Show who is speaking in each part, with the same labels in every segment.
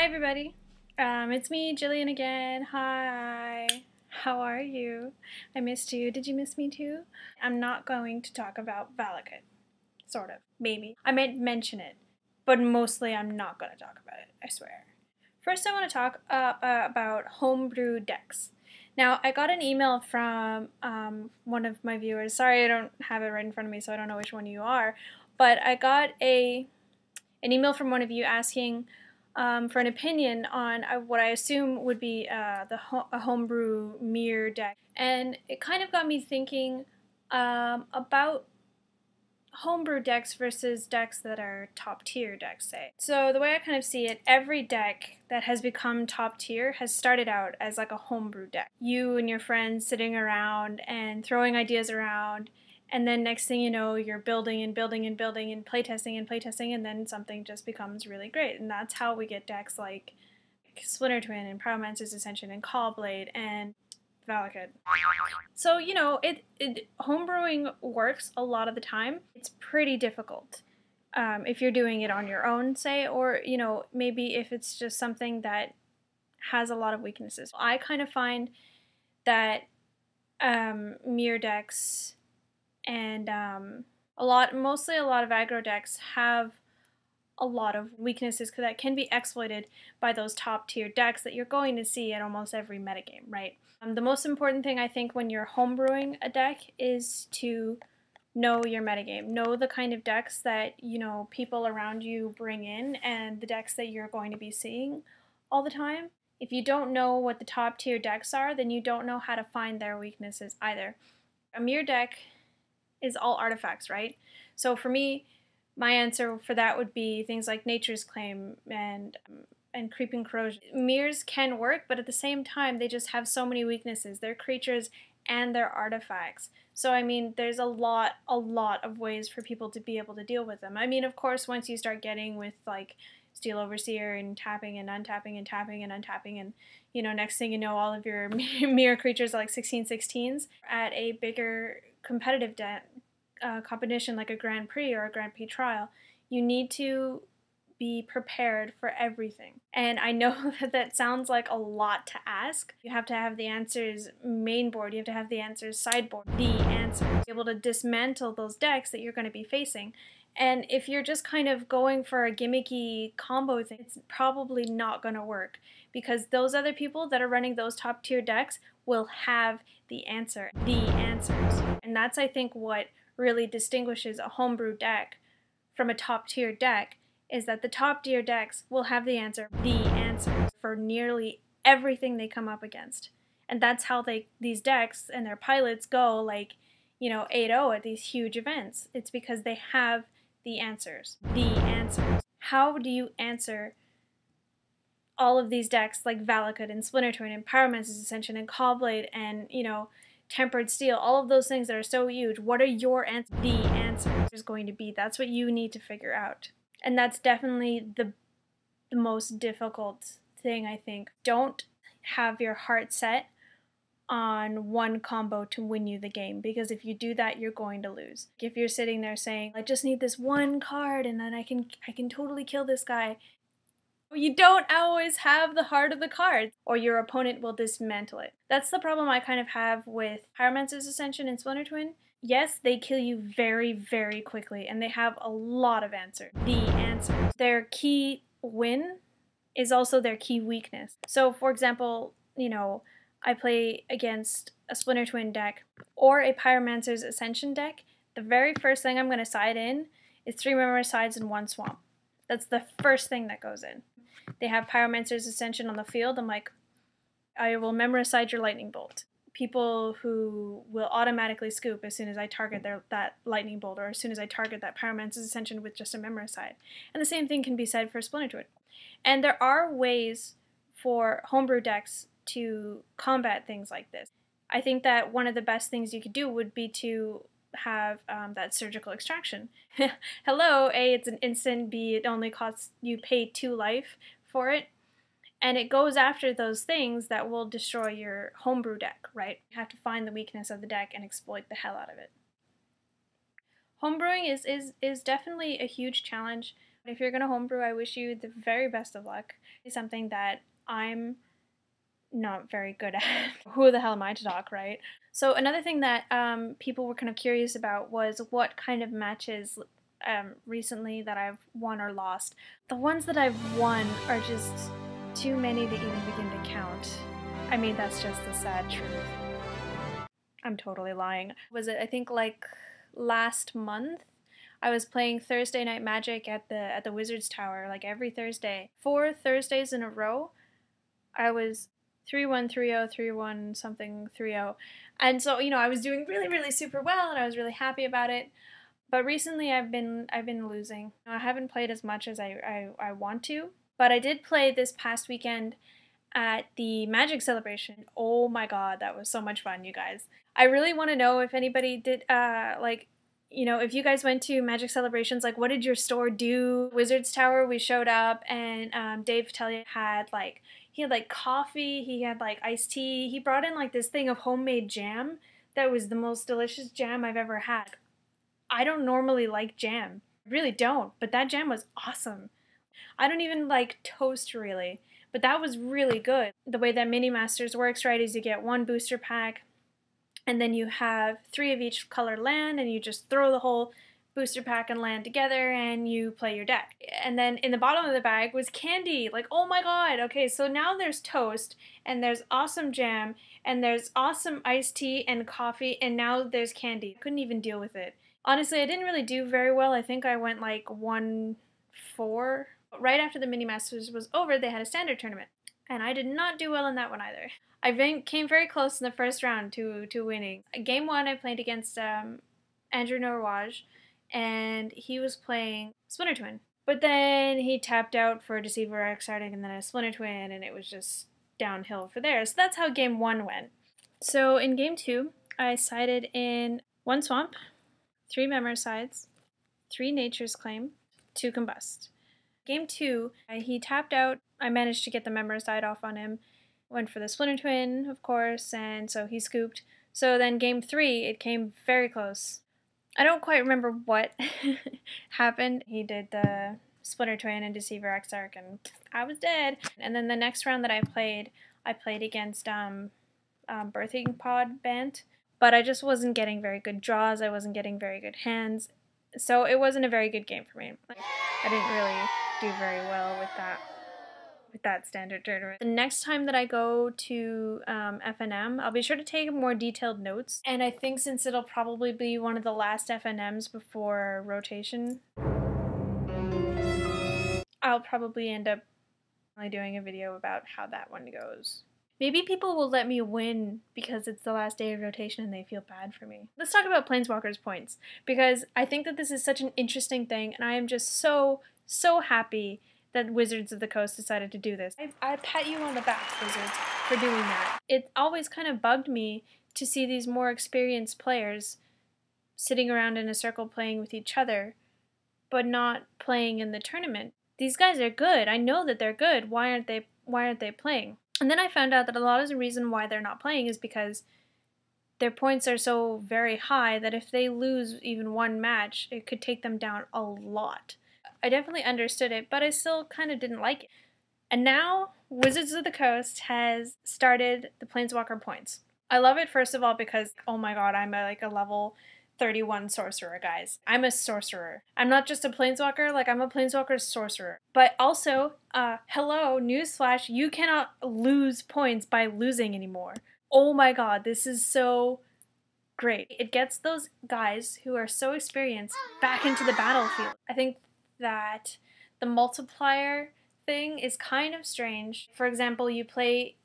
Speaker 1: everybody. It's me, Jillian again. Hi. How are you? I missed you. Did you miss me too? I'm not going to talk about Valakut. Sort of. Maybe. I might mention it, but mostly I'm not going to talk about it, I swear. First I want to talk about homebrew decks. Now, I got an email from one of my viewers. Sorry, I don't have it right in front of me, so I don't know which one you are. But I got an email from one of you asking for an opinion on what I assume would be a homebrew mirror deck. And it kind of got me thinking about homebrew decks versus decks that are top tier decks, say. So the way I kind of see it, every deck that has become top tier has started out as like a homebrew deck. You and your friends sitting around and throwing ideas around, and then next thing you know, you're building and building and building and playtesting, and then something just becomes really great. And that's how we get decks like Splinter Twin and Pyromancer's Ascension and Caw-Blade and Valakut. So, you know, homebrewing works a lot of the time. It's pretty difficult if you're doing it on your own, say, or, you know, maybe if it's just something that has a lot of weaknesses. I kind of find that mirror decks and mostly a lot of aggro decks have a lot of weaknesses that can be exploited by those top tier decks that you're going to see at almost every metagame, right? The most important thing I think when you're homebrewing a deck is to know your metagame. Know the kind of decks that, you know, people around you bring in and the decks that you're going to be seeing all the time. If you don't know what the top tier decks are, then you don't know how to find their weaknesses either. A mirror deck is all artifacts, right? So for me, my answer for that would be things like Nature's Claim and Creeping Corrosion. Mirrors can work, but at the same time, they just have so many weaknesses. They're creatures and they're artifacts. So, I mean, there's a lot of ways for people to be able to deal with them. I mean, of course, once you start getting with, like, Steel Overseer and tapping and untapping and tapping and untapping and, you know, next thing you know, all of your mirror creatures are like 16/16s at a bigger competitive competition like a Grand Prix or a Grand Prix trial, you need to be prepared for everything. And I know that sounds like a lot to ask. You have to have the answers main board, you have to have the answers sideboard, the answers, be able to dismantle those decks that you're going to be facing. And if you're just kind of going for a gimmicky combo thing, it's probably not going to work because those other people that are running those top tier decks will have the answers. And that's, I think, what really distinguishes a homebrew deck from a top tier deck is that the top tier decks will have the answers for nearly everything they come up against. And that's how these decks and their pilots go, like, you know, 8-0 at these huge events. It's because they have the answers. How do you answer all of these decks like Valakut and Splinter Twin and Pyromancer's Ascension and Caw-Blade and, you know, Tempered Steel, all of those things that are so huge? What are your answers? The answer is going to be. That's what you need to figure out. And that's definitely the most difficult thing, I think. Don't have your heart set on one combo to win you the game, because if you do that, you're going to lose. If you're sitting there saying, I just need this one card and then I can totally kill this guy, you don't always have the heart of the card, or your opponent will dismantle it. That's the problem I kind of have with Pyromancer's Ascension and Splinter Twin. Yes, they kill you very, very quickly, and they have a lot of answers. The answers. Their key win is also their key weakness. So, for example, you know, I play against a Splinter Twin deck or a Pyromancer's Ascension deck. The very first thing I'm going to side in is 3 Memoricides and 1 Swamp. That's the first thing that goes in. They have Pyromancer's Ascension on the field. I'm like, I will Memoricide your Lightning Bolt. People who will automatically scoop as soon as I target that Lightning Bolt, or as soon as I target that Pyromancer's Ascension with just a Memoricide. And the same thing can be said for Splinter Twin. And there are ways for homebrew decks to combat things like this. I think that one of the best things you could do would be to have that surgical extraction. Hello, A, it's an instant, B, it only costs, you pay 2 life for it. And it goes after those things that will destroy your homebrew deck, right? You have to find the weakness of the deck and exploit the hell out of it. Homebrewing is definitely a huge challenge If you're gonna homebrew, I wish you the very best of luck. It's something that I'm not very good at. Who the hell am I to talk, right? So another thing that people were kind of curious about was what kind of matches recently that I've won or lost. The ones that I've won are just too many to even begin to count. I mean, that's just the sad truth. I'm totally lying. Was it, I think, like last month? I was playing Thursday Night Magic at the Wizard's Tower, like every Thursday. 4 Thursdays in a row, I was 3-1, 3-0, 3-1, something 3-0. And so, you know, I was doing really, really super well, and I was really happy about it. But recently I've been losing. I haven't played as much as I want to, but I did play this past weekend at the Magic Celebration. Oh my god, that was so much fun, you guys. I really want to know if anybody did, like, you know, if you guys went to Magic Celebrations, like, what did your store do? Wizard's Tower, we showed up, and Dave Tellier had, like, he had, like, coffee, he had, like, iced tea. He brought in, like, this thing of homemade jam that was the most delicious jam I've ever had. I don't normally like jam. I really don't, but that jam was awesome. I don't even like toast, really, but that was really good. The way that Mini Masters works, right, is you get 1 booster pack, and then you have 3 of each color land, and you just throw the whole booster pack and land together, and you play your deck. And then in the bottom of the bag was candy. Like, oh my god. Okay, so now there's toast, and there's awesome jam, and there's awesome iced tea and coffee, and now there's candy. I couldn't even deal with it. Honestly, I didn't really do very well. I think I went like 1-4. Right after the Mini Masters was over, they had a standard tournament, and I did not do well in that one either. I came very close in the first round to winning. Game 1, I played against Andrew Norwaj, and he was playing Splinter Twin. But then he tapped out for Deceiver X starting and then a Splinter Twin, and it was just downhill for there. So that's how Game 1 went. So in Game 2, I sided in 1 Swamp, 3 Memoricides, 3 Nature's Claim, 2 Combust. Game 2, he tapped out. I managed to get the Memoricide off on him. Went for the Splinter Twin, of course, and so he scooped. So then Game 3, it came very close. I don't quite remember what happened. He did the Splinter Twin and Deceiver Exarch, and I was dead. And then the next round that I played against Birthing Pod Bant, but I just wasn't getting very good draws. I wasn't getting very good hands, so it wasn't a very good game for me. I didn't really do very well with that standard tournament. The next time that I go to FNM, I'll be sure to take more detailed notes. And I think since it'll probably be one of the last FNMs before rotation, I'll probably end up doing a video about how that one goes. Maybe people will let me win because it's the last day of rotation and they feel bad for me. Let's talk about Planeswalker's points, because I think that this is such an interesting thing, and I am just so happy that Wizards of the Coast decided to do this. I pat you on the back, Wizards, for doing that. It always kind of bugged me to see these more experienced players sitting around in a circle playing with each other, but not playing in the tournament. These guys are good. I know that they're good. Why aren't they playing? And then I found out that a lot of the reason why they're not playing is because their points are so very high that if they lose even one match, it could take them down a lot. I definitely understood it, but I still kind of didn't like it. And now, Wizards of the Coast has started the Planeswalker points. I love it, first of all, because, oh my god, I'm a level 31 sorcerer, guys. I'm a sorcerer. I'm not just a Planeswalker, I'm a Planeswalker sorcerer. But also, hello, newsflash, you cannot lose points by losing anymore. Oh my god, this is so great. It gets those guys who are so experienced back into the battlefield. I think that the multiplier thing is kind of strange. For example, you play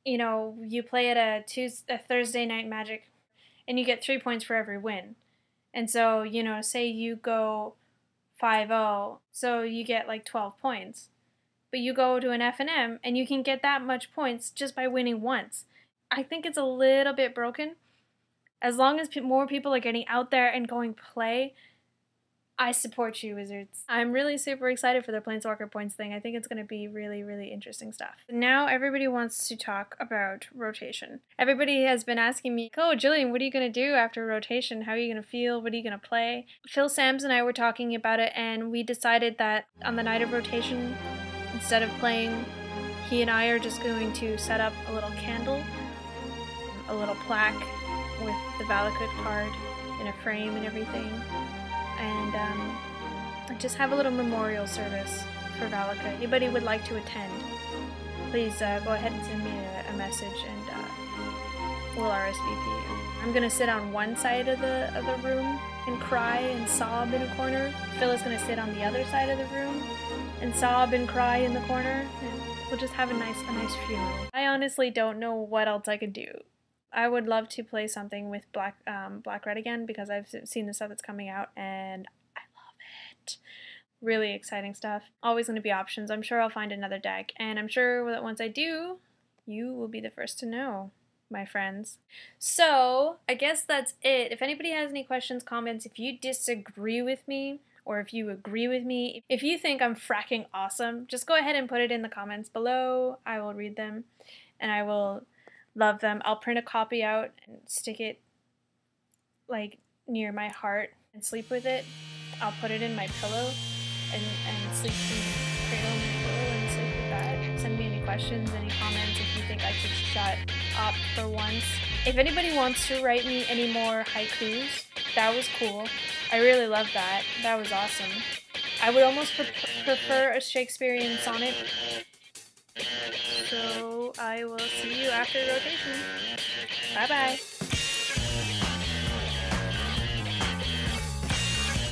Speaker 1: at a Thursday Night Magic, and you get 3 points for every win. And so, say you go 5-0, so you get 12 points. But you go to an FNM, and you can get that much points just by winning once. I think it's a little bit broken. As long as more people are getting out there and going play, I support you, wizards. I'm really super excited for the Planeswalker points thing. I think it's going to be really, really interesting stuff. Now everybody wants to talk about rotation. Everybody has been asking me, oh, Jillian, what are you going to do after rotation? How are you going to feel? What are you going to play? Phil Sams and I were talking about it, and we decided that on the night of rotation, instead of playing, he and I are just going to set up a little candle, a little plaque with the Valakut card in a frame and everything, and just have a little memorial service for Valakut. Anybody would like to attend, please go ahead and send me a message, and we'll RSVP you. I'm gonna sit on one side of the room and cry and sob in a corner. Phil is gonna sit on the other side of the room and sob and cry in the corner, and we'll just have a nice funeral. I honestly don't know what else I could do. I would love to play something with Black Red again, because I've seen the stuff that's coming out and I love it. Really exciting stuff. Always going to be options. I'm sure I'll find another deck, and I'm sure that once I do, you will be the first to know, my friends. So I guess that's it. If anybody has any questions, comments, if you disagree with me or if you agree with me, if you think I'm fracking awesome, just go ahead and put it in the comments below. I will read them and I will love them. I'll print a copy out and stick it like near my heart and sleep with it. I'll put it in my pillow and sleep in cradle my pillow and sleep with that. Send me any questions, any comments if you think I should shut up for once. If anybody wants to write me any more haikus, that was cool. I really loved that. That was awesome. I would almost prefer a Shakespearean sonnet. So I will see you after rotation. Bye bye.